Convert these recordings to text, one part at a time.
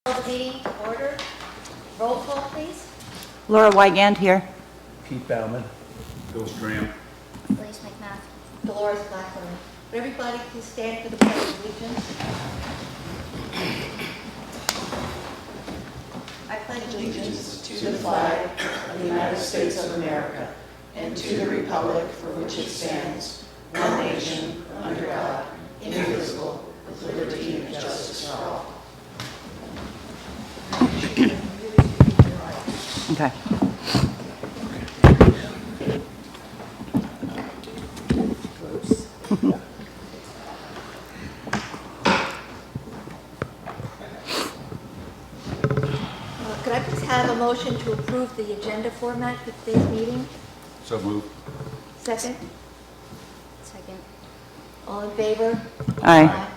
Call the meeting to order. Roll call, please. Laura Wygand here. Pete Bauman. Bill Stram. Blaise McMath. Dolores Blackburn. Would everybody please stand for the pledge of allegiance? I pledge allegiance to the flag of the United States of America and to the republic for which it stands, one nation, under God, indivisible, with liberty and justice for all. Okay. Could I please have a motion to approve the agenda format for today's meeting? So moved. Second? Second. All in favor? Aye.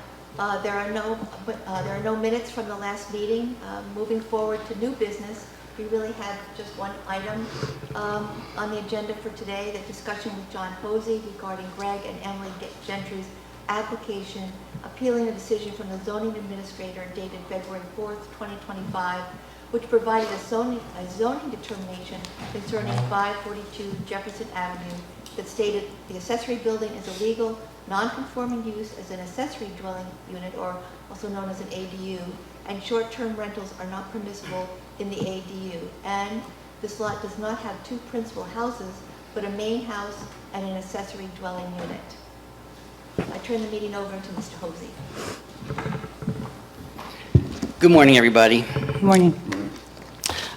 There are no minutes from the last meeting. Moving forward to new business, we really have just one item on the agenda for today, the discussion with John Posey regarding Greg and Emily Gentry's application appealing a decision from the zoning administrator dated February 4th, 2025, which provided a zoning determination concerning 542 Jefferson Avenue that stated the accessory building is a legal, non-conforming use as an accessory dwelling unit, or also known as an ADU, and short-term rentals are not permissible in the ADU. And this lot does not have two principal houses, but a main house and an accessory dwelling unit. I turn the meeting over to Mr. Hosey. Good morning, everybody. Good morning.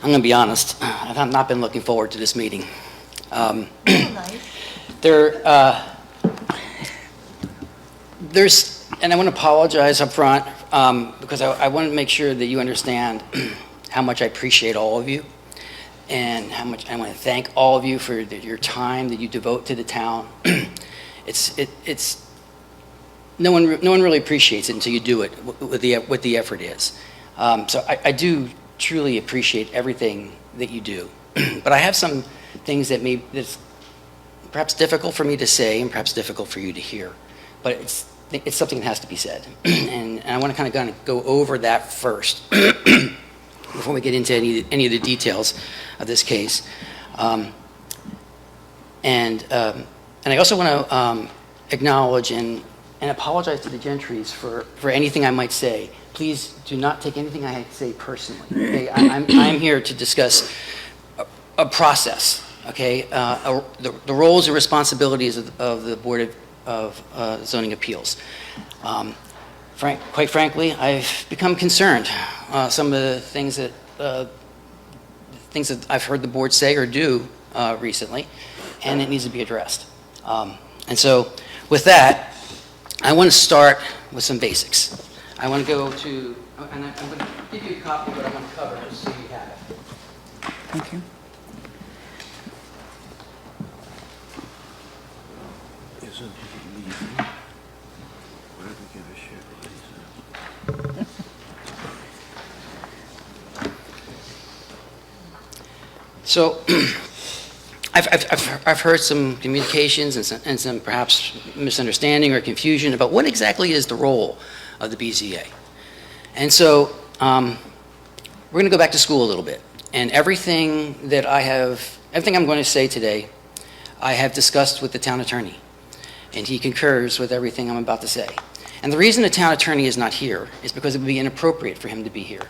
I'm going to be honest. I've not been looking forward to this meeting. Nice. There's, and I want to apologize up front because I want to make sure that you understand how much I appreciate all of you and how much I want to thank all of you for your time that you devote to the town. It's no one really appreciates it until you do it, what the effort is. So I do truly appreciate everything that you do. But I have some things that's perhaps difficult for me to say and perhaps difficult for you to hear. But it's something that has to be said. And I want to kind of go over that first before we get into any of the details of this case. And I also want to acknowledge and apologize to the Gentrys for anything I might say. Please do not take anything I say personally. Okay? I'm here to discuss a process. Okay, the roles and responsibilities of the Board of Zoning Appeals. Quite frankly, I've become concerned. Some of the things that I've heard the board say or do recently, and it needs to be addressed. And so, with that, I want to start with some basics. I want to go to, and I'm going to give you a copy of what I'm going to cover just so you have it. Thank you. Isn't he leaving? Where did we give a shit? So, I've heard some communications and some perhaps misunderstanding or confusion about what exactly is the role of the BZA. And so, we're going to go back to school a little bit. And everything I'm going to say today, I have discussed with the town attorney. And he concurs with everything I'm about to say. And the reason the town attorney is not here is because it would be inappropriate for him to be here.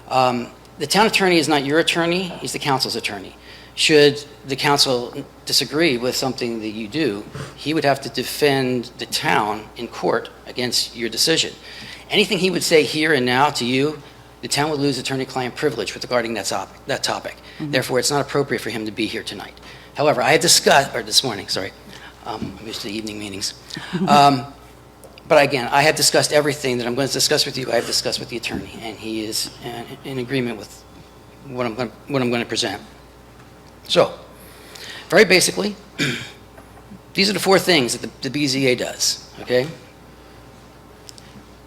The town attorney is not your attorney, he's the council's attorney. Should the council disagree with something that you do, he would have to defend the town in court against your decision. Anything he would say here and now to you, the town would lose attorney-client privilege regarding that topic. Mm-hmm. Therefore, it's not appropriate for him to be here tonight. However, this morning, sorry. I'm used to the evening meetings. But again, I have discussed everything that I'm going to discuss with you. I have discussed with the attorney, and he is in agreement with what I'm going to present. So, very basically, these are the four things that the BZA does, okay?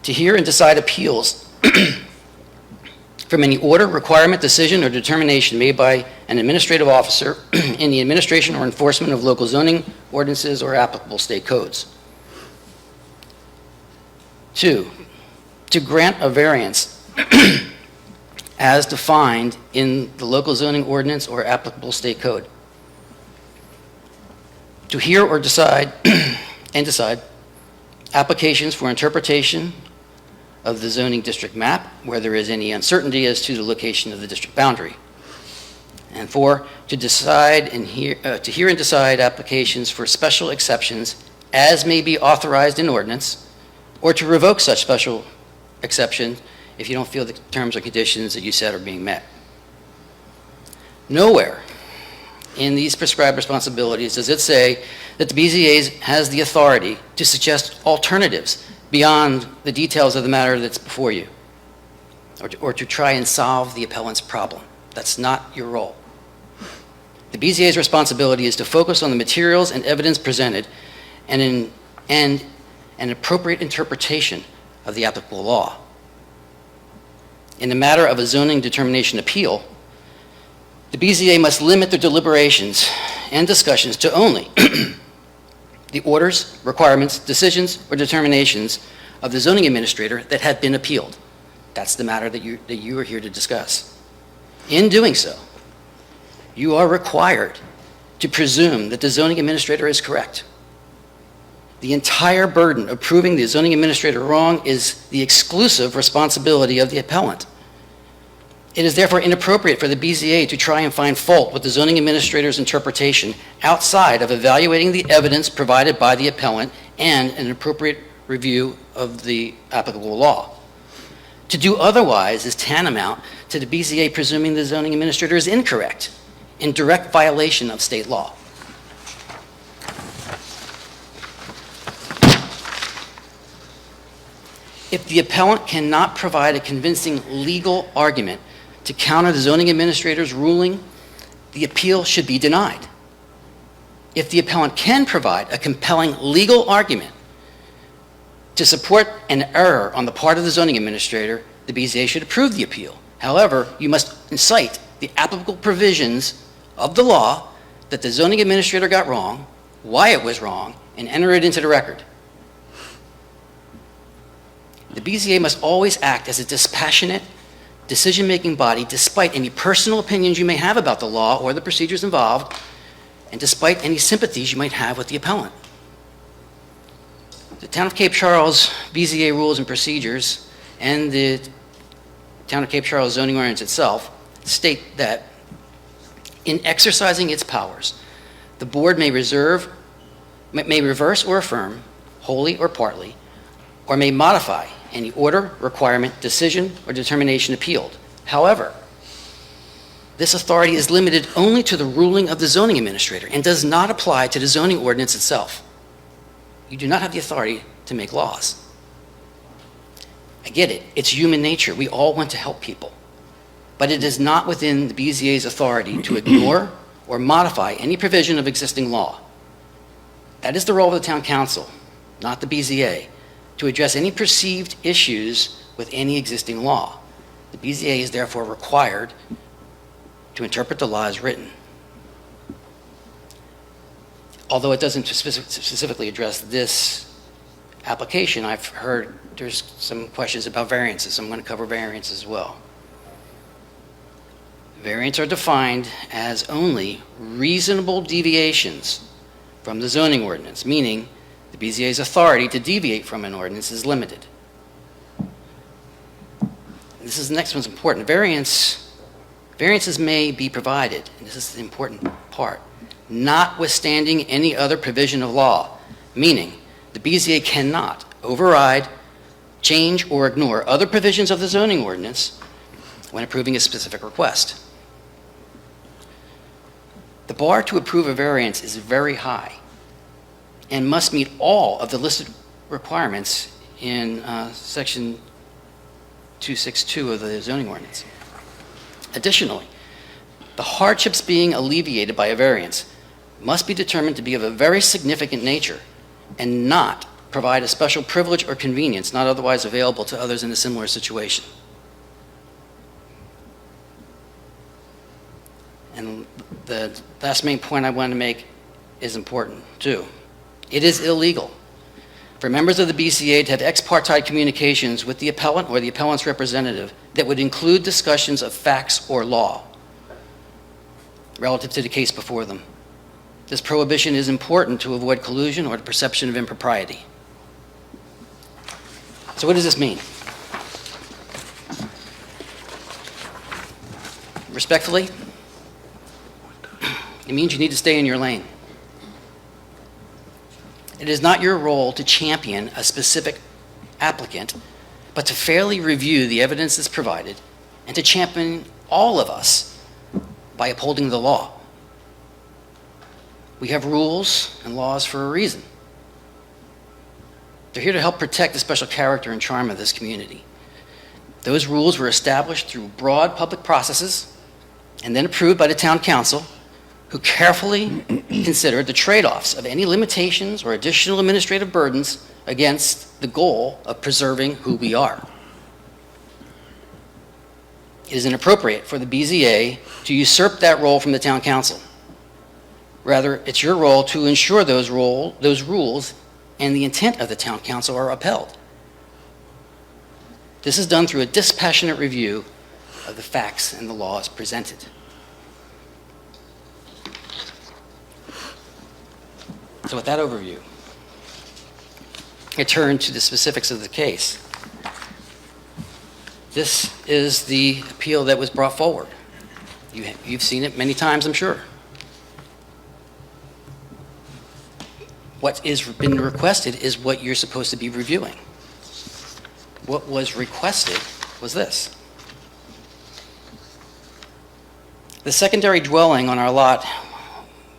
To hear and decide appeals from any order, requirement, decision, or determination made by an administrative officer in the administration or enforcement of local zoning ordinances or applicable state codes. 2, to grant a variance as defined in the local zoning ordinance or applicable state code. To hear or decide and decide applications for interpretation of the zoning district map where there is any uncertainty as to the location of the district boundary. And 4, to decide and hear and decide applications for special exceptions as may be authorized in ordinance, or to revoke such special exception if you don't feel the terms or conditions that you set are being met. Nowhere in these prescribed responsibilities does it say that the BZA has the authority to suggest alternatives beyond the details of the matter that's before you, or to try and solve the appellant's problem. That's not your role. The BZA's responsibility is to focus on the materials and evidence presented and an appropriate interpretation of the applicable law. In the matter of a zoning determination appeal, the BZA must limit their deliberations and discussions to only the orders, requirements, decisions, or determinations of the zoning administrator that have been appealed. That's the matter that you are here to discuss. In doing so, you are required to presume that the zoning administrator is correct. The entire burden of proving the zoning administrator wrong is the exclusive responsibility of the appellant. It is therefore inappropriate for the BZA to try and find fault with the zoning administrator's interpretation outside of evaluating the evidence provided by the appellant and an appropriate review of the applicable law. To do otherwise is tantamount to the BZA presuming the zoning administrator is incorrect, in direct violation of state law. If the appellant cannot provide a convincing legal argument to counter the zoning administrator's ruling, the appeal should be denied. If the appellant can provide a compelling legal argument to support an error on the part of the zoning administrator, the BZA should approve the appeal. However, you must cite the applicable provisions of the law that the zoning administrator got wrong, why it was wrong, and enter it into the record. The BZA must always act as a dispassionate, decision-making body despite any personal opinions you may have about the law or the procedures involved, and despite any sympathies you might have with the appellant. The Town of Cape Charles BZA rules and procedures and the Town of Cape Charles zoning ordinance itself state that in exercising its powers, the board may reverse or affirm, wholly or partly, or may modify any order, requirement, decision, or determination appealed. However, this authority is limited only to the ruling of the zoning administrator and does not apply to the zoning ordinance itself. You do not have the authority to make laws. I get it. It's human nature. We all want to help people. But it is not within the BZA's authority to ignore or modify any provision of existing law. That is the role of the town council, not the BZA, to address any perceived issues with any existing law. The BZA is therefore required to interpret the law as written. Although it doesn't specifically address this application, I've heard there's some questions about variances. I'm going to cover variances as well. Variants are defined as only reasonable deviations from the zoning ordinance, meaning the BZA's authority to deviate from an ordinance is limited. This is the next one's important. Variances may be provided, and this is the important part, notwithstanding any other provision of law, meaning the BZA cannot override, change, or ignore other provisions of the zoning ordinance when approving a specific request. The bar to approve a variance is very high and must meet all of the listed requirements in section 262 of the zoning ordinance. Additionally, the hardships being alleviated by a variance must be determined to be of a very significant nature and not provide a special privilege or convenience not otherwise available to others in a similar situation. And the last main point I want to make is important too. It is illegal for members of the BZA to have ex parte communications with the appellant or the appellant's representative that would include discussions of facts or law relative to the case before them. This prohibition is important to avoid collusion or the perception of impropriety. So what does this mean? Respectfully, it means you need to stay in your lane. It is not your role to champion a specific applicant, but to fairly review the evidence that's provided and to champion all of us by upholding the law. We have rules and laws for a reason. They're here to help protect the special character and charm of this community. Those rules were established through broad public processes and then approved by the town council, who carefully considered the trade-offs of any limitations or additional administrative burdens against the goal of preserving who we are. It is inappropriate for the BZA to usurp that role from the town council. Rather, it's your role to ensure those rules and the intent of the town council are upheld. This is done through a dispassionate review of the facts and the laws presented. So with that overview, I turn to the specifics of the case. This is the appeal that was brought forward. You've seen it many times, I'm sure. What has been requested is what you're supposed to be reviewing. What was requested was this. The secondary dwelling on our lot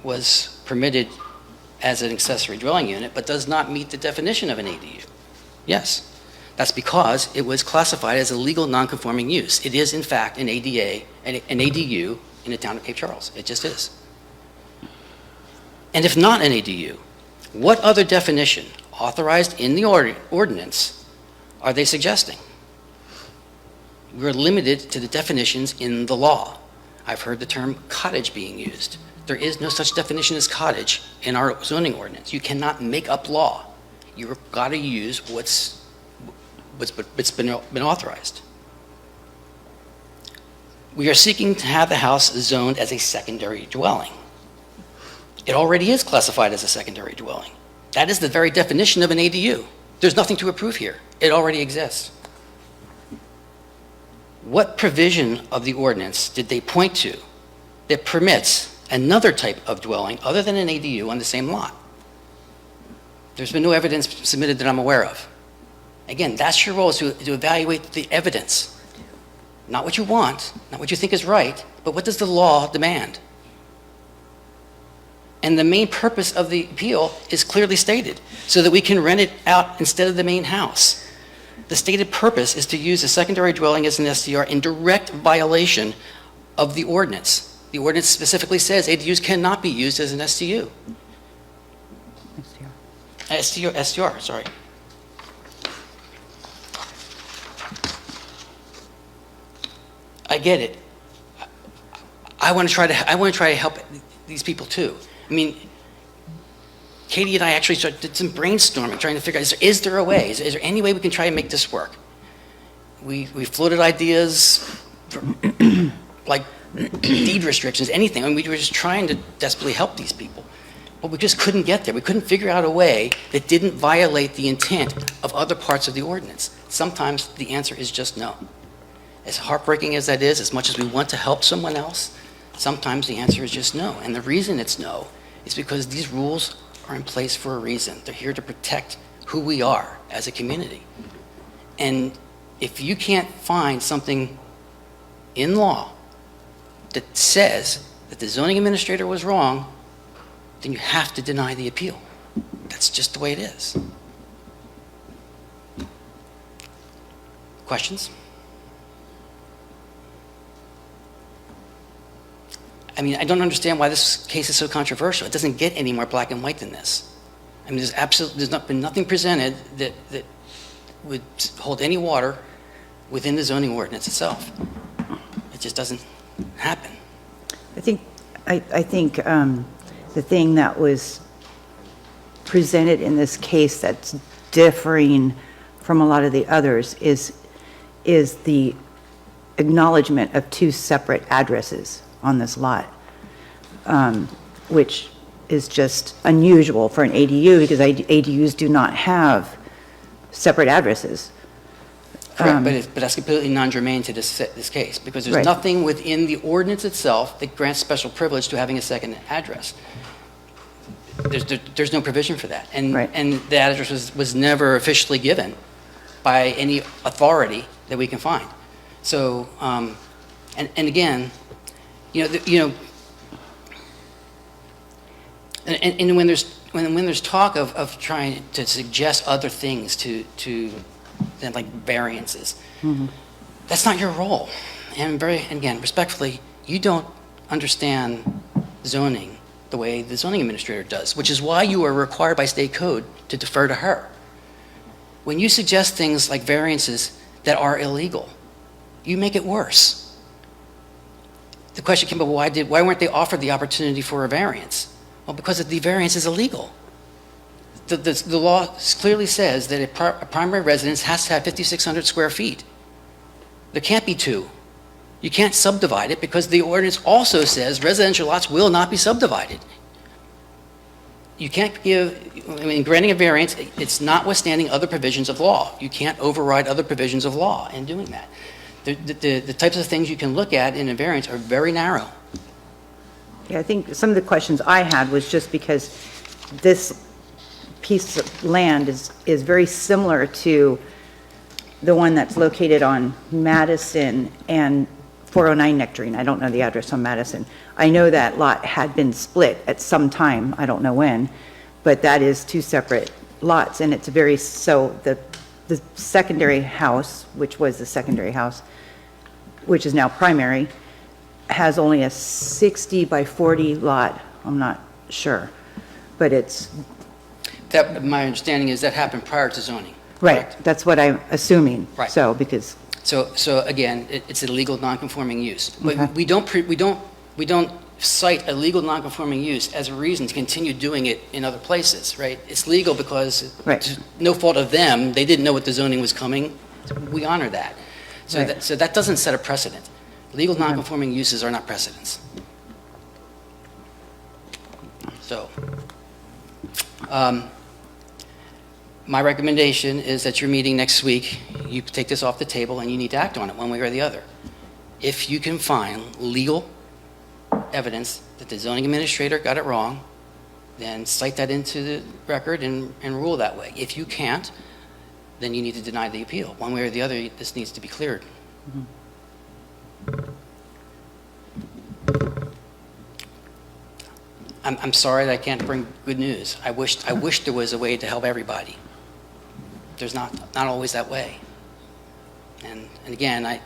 was permitted as an accessory dwelling unit, but does not meet the definition of an ADU. Yes, that's because it was classified as a legal non-conforming use. It is, in fact, an ADU in the town of Cape Charles. It just is. And if not an ADU, what other definition authorized in the ordinance are they suggesting? We're limited to the definitions in the law. I've heard the term cottage being used. There is no such definition as cottage in our zoning ordinance. You cannot make up law. You've got to use what's been authorized. We are seeking to have the house zoned as a secondary dwelling. It already is classified as a secondary dwelling. That is the very definition of an ADU. There's nothing to approve here. It already exists. What provision of the ordinance did they point to that permits another type of dwelling other than an ADU on the same lot? There's been no evidence submitted that I'm aware of. Again, that's your role, is to evaluate the evidence. Not what you want, not what you think is right, but what does the law demand? And the main purpose of the appeal is clearly stated, so that we can rent it out instead of the main house. The stated purpose is to use a secondary dwelling as an STR in direct violation of the ordinance. The ordinance specifically says ADUs cannot be used as an STU. STR, sorry. I get it. I want to try to help these people too. I mean, Katie and I actually did some brainstorming, trying to figure out, is there a way? Is there any way we can try and make this work? We floated ideas, like deed restrictions, anything. I mean, we were just trying to desperately help these people. But we just couldn't get there. We couldn't figure out a way that didn't violate the intent of other parts of the ordinance. Sometimes the answer is just no. As heartbreaking as that is, as much as we want to help someone else, sometimes the answer is just no. And the reason it's no is because these rules are in place for a reason. They're here to protect who we are as a community. And if you can't find something in law that says that the zoning administrator was wrong, then you have to deny the appeal. That's just the way it is. Questions? I mean, I don't understand why this case is so controversial. It doesn't get any more black and white than this. I mean, there's not been nothing presented that would hold any water within the zoning ordinance itself. It just doesn't happen. I think the thing that was presented in this case that's differing from a lot of the others is the acknowledgement of two separate addresses on this lot, which is just unusual for an ADU because ADUs do not have separate addresses. Correct, but that's completely non-germane to this case, because there's Right. nothing within the ordinance itself that grants special privilege to having a second address. There's no provision for that. Right. And the address was never officially given by any authority that we can find. So, and again, and when there's talk of trying to suggest other things to than like variances, that's not your role. And again, respectfully, you don't understand zoning the way the zoning administrator does, which is why you are required by state code to defer to her. When you suggest things like variances that are illegal, you make it worse. The question came up, why weren't they offered the opportunity for a variance? Well, because the variance is illegal. The law clearly says that a primary residence has to have 5,600 square feet. There can't be two. You can't subdivide it because the ordinance also says residential lots will not be subdivided. You can't granting a variance, it's notwithstanding other provisions of law. You can't override other provisions of law in doing that. The types of things you can look at in a variance are very narrow. Yeah, I think some of the questions I had was just because this piece of land is very similar to the one that's located on Madison and 409 Nectarine. I don't know the address on Madison. I know that lot had been split at some time, I don't know when, but that is two separate lots, and it's so the secondary house, which was the secondary house, which is now primary, has only a 60 by 40 lot. I'm not sure, but it's My understanding is that happened prior to zoning. right. Correct? That's what I'm assuming. Right. So because So again, it's a legal non-conforming use. But Okay. we don't cite a legal non-conforming use as a reason to continue doing it in other places, right? It's legal because Right. it's no fault of them. They didn't know what the zoning was coming. We honor that. So Right. that doesn't set a precedent. Legal non-conforming uses are not precedents. So, my recommendation is that your meeting next week, you take this off the table and you need to act on it one way or the other. If you can find legal evidence that the zoning administrator got it wrong, then cite that into the record and rule that way. If you can't, then you need to deny the appeal. One way or the other, this needs to be cleared. I'm sorry that I can't bring good news. I wish there was a way to help everybody. There's not always that way. And again, I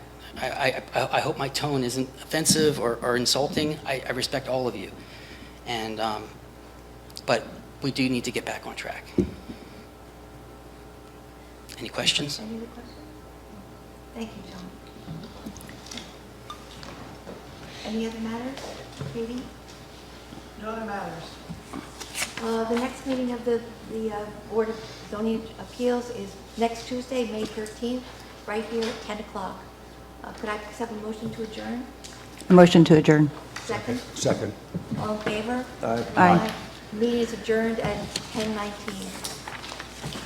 hope my tone isn't offensive or insulting. I respect all of you. And, but we do need to get back on track. Any questions? Any other questions? Thank you, John. Any other matters? Katie? No other matters. The next meeting of the Board of Zoning Appeals is next Tuesday, May 13th, right here at 10 o'clock. Could I accept a motion to adjourn? a motion to adjourn. Second? Second. All in favor? Aye. Aye. Meeting is adjourned at 10:19.